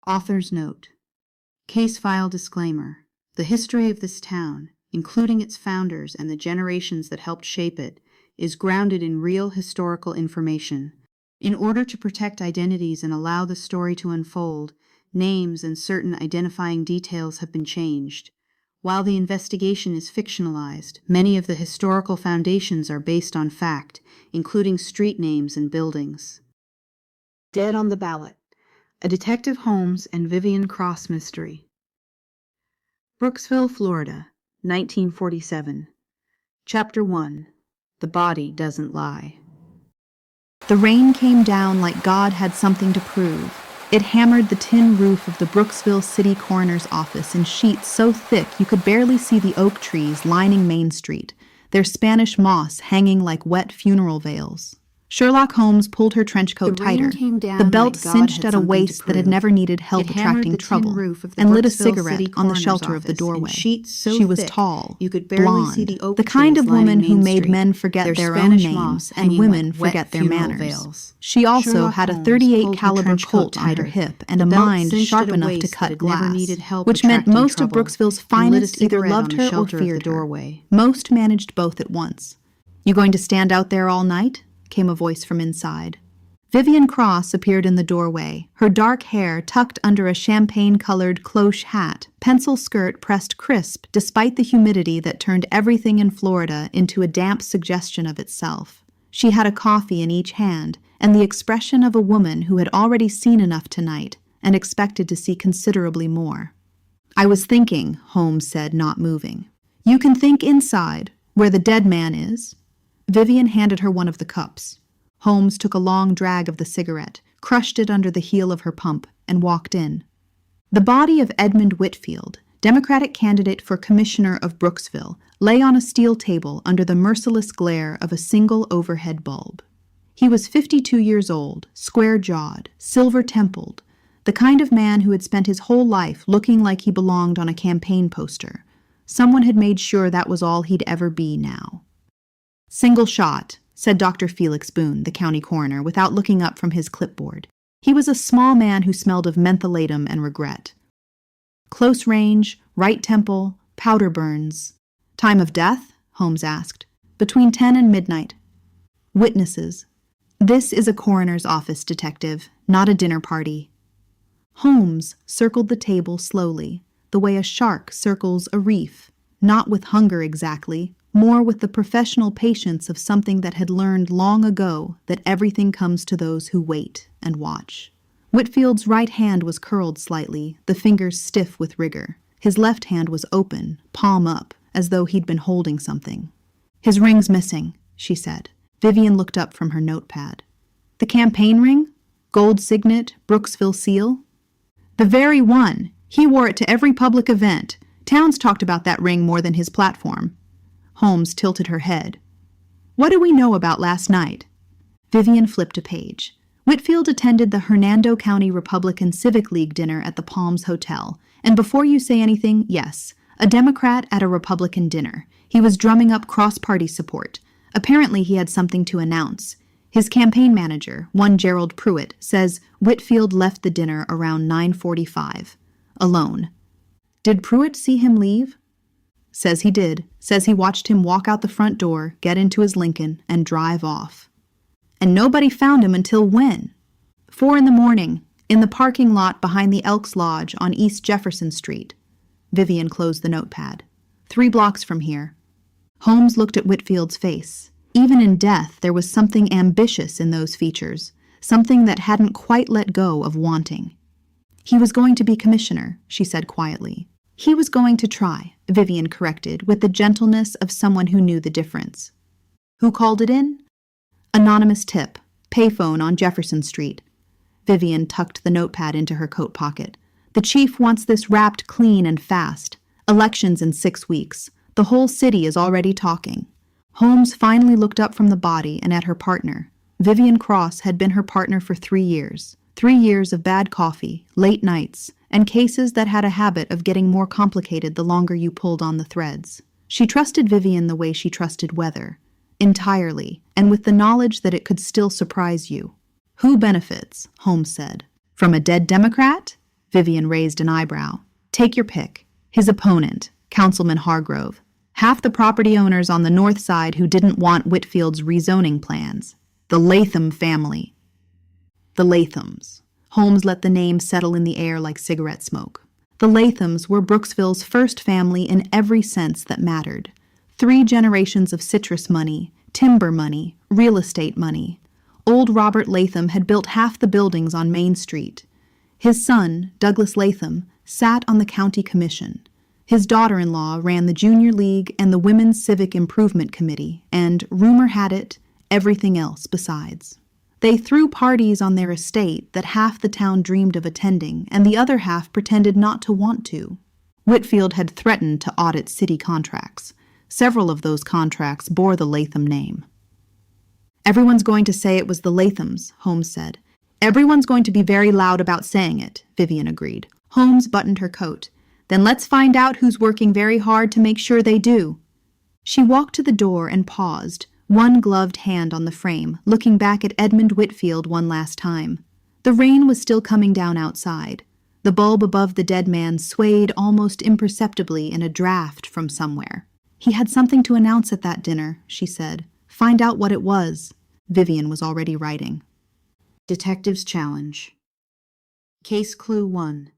Author's note. Case file disclaimer. The history of this town, including its founders and the generations that helped shape it, is grounded in real historical information. In order to protect identities and allow the story to unfold, names and certain identifying details have been changed. While the investigation is fictionalized, many of the historical foundations are based on fact, including street names and buildings. Dead on the Ballot. A Detective Holmes and Vivian Cross mystery. Brooksville, Florida, 1947. Chapter 1. The Body Doesn't Lie. The rain came down like God had something to prove. It hammered the tin roof of the Brooksville City Coroner's office in sheets so thick you could barely see the oak trees lining Main Street, their Spanish moss hanging like wet funeral veils. Sherlock Holmes pulled her trench coat tighter, the belt cinched at a waist that had never needed help attracting trouble, and lit a cigarette on the shelter of the doorway. She was tall, blonde, the kind of woman who made men forget their own names and women forget their manners. She also had a .38 caliber Colt on her hip and a mind sharp enough to cut glass, which meant most of Brooksville's finest either loved her or feared her. Most managed both at once. "You going to stand out there all night?" came a voice from inside. Vivian Cross appeared in the doorway, her dark hair tucked under a champagne-colored cloche hat, pencil skirt pressed crisp despite the humidity that turned everything in Florida into a damp suggestion of itself. She had a coffee in each hand and the expression of a woman who had already seen enough tonight and expected to see considerably more. "I was thinking," Holmes said, not moving. "You can think inside, where the dead man is." Vivian handed her one of the cups. Holmes took a long drag of the cigarette, crushed it under the heel of her pump, and walked in. The body of Edmund Whitfield, Democratic candidate for Commissioner of Brooksville, lay on a steel table under the merciless glare of a single overhead bulb. He was 52 years old, square-jawed, silver-templed, the kind of man who had spent his whole life looking like he belonged on a campaign poster. Someone had made sure that was all he'd ever be now. "Single shot," said Dr. Felix Boone, the county coroner, without looking up from his clipboard. He was a small man who smelled of mentholatum and regret. "Close range, right temple, powder burns." "Time of death?" Holmes asked. "Between 10 and midnight." "Witnesses." "This is a coroner's office, detective, not a dinner party." Holmes circled the table slowly, the way a shark circles a reef, not with hunger exactly, more with the professional patience of something that had learned long ago that everything comes to those who wait and watch. Whitfield's right hand was curled slightly, the fingers stiff with rigor. His left hand was open, palm up, as though he'd been holding something. "His ring's missing," she said. Vivian looked up from her notepad. "The campaign ring? Gold signet, Brooksville seal?" "The very one. He wore it to every public event. Towns talked about that ring more than his platform." Holmes tilted her head. "What do we know about last night?" Vivian flipped a page. "Whitfield attended the Hernando County Republican Civic League dinner at the Palms Hotel. And before you say anything, yes, a Democrat at a Republican dinner. He was drumming up cross-party support. Apparently he had something to announce. His campaign manager, one Gerald Pruitt, says Whitfield left the dinner around 9:45. Alone." "Did Pruitt see him leave?" "Says he did. Says he watched him walk out the front door, get into his Lincoln, and drive off." "And nobody found him until when?" 4 a.m, in the parking lot behind the Elks Lodge on East Jefferson Street. Vivian closed the notepad. 3 blocks from here." Holmes looked at Whitfield's face. Even in death, there was something ambitious in those features, something that hadn't quite let go of wanting. "He was going to be commissioner," she said quietly. "He was going to try," Vivian corrected, with the gentleness of someone who knew the difference. "Who called it in?" "Anonymous tip. Payphone on Jefferson Street." Vivian tucked the notepad into her coat pocket. "The chief wants this wrapped clean and fast. Elections in 6 weeks. The whole city is already talking." Holmes finally looked up from the body and at her partner. Vivian Cross had been her partner for 3 years. 3 years of bad coffee, late nights, and cases that had a habit of getting more complicated the longer you pulled on the threads. She trusted Vivian the way she trusted weather, entirely, and with the knowledge that it could still surprise you. "Who benefits?" Holmes said. "From a dead Democrat?" Vivian raised an eyebrow. Take your pick. His opponent, Councilman Hargrove. Half the property owners on the north side who didn't want Whitfield's rezoning plans. The Latham family. The Lathams. Holmes let the name settle in the air like cigarette smoke. The Lathams were Brooksville's first family in every sense that mattered. 3 generations of citrus money, timber money, real estate money. Old Robert Latham had built half the buildings on Main Street. His son, Douglas Latham, sat on the county commission. His daughter-in-law ran the Junior League and the Women's Civic Improvement Committee, and, rumor had it, everything else besides. They threw parties on their estate that half the town dreamed of attending, and the other half pretended not to want to. Whitfield had threatened to audit city contracts. Several of those contracts bore the Latham name. Everyone's going to say it was the Lathams, Holmes said. Everyone's going to be very loud about saying it, Vivian agreed. Holmes buttoned her coat. Then let's find out who's working very hard to make sure they do. She walked to the door and paused, one gloved hand on the frame, looking back at Edmund Whitfield one last time. The rain was still coming down outside. The bulb above the dead man swayed almost imperceptibly in a draft from somewhere. He had something to announce at that dinner, she said. Find out what it was. Vivian was already writing. Detective's Challenge. Case Clue 1.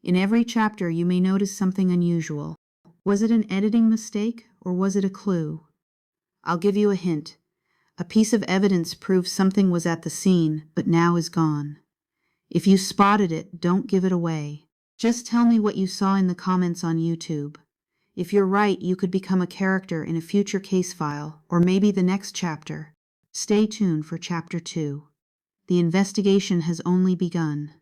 In every chapter you may notice something unusual. Was it an editing mistake, or was it a clue? I'll give you a hint. A piece of evidence proves something was at the scene, but now is gone. If you spotted it, don't give it away. Just tell me what you saw in the comments on YouTube. If you're right, you could become a character in a future case file, or maybe the next chapter. Stay tuned for Chapter 2. The investigation has only begun.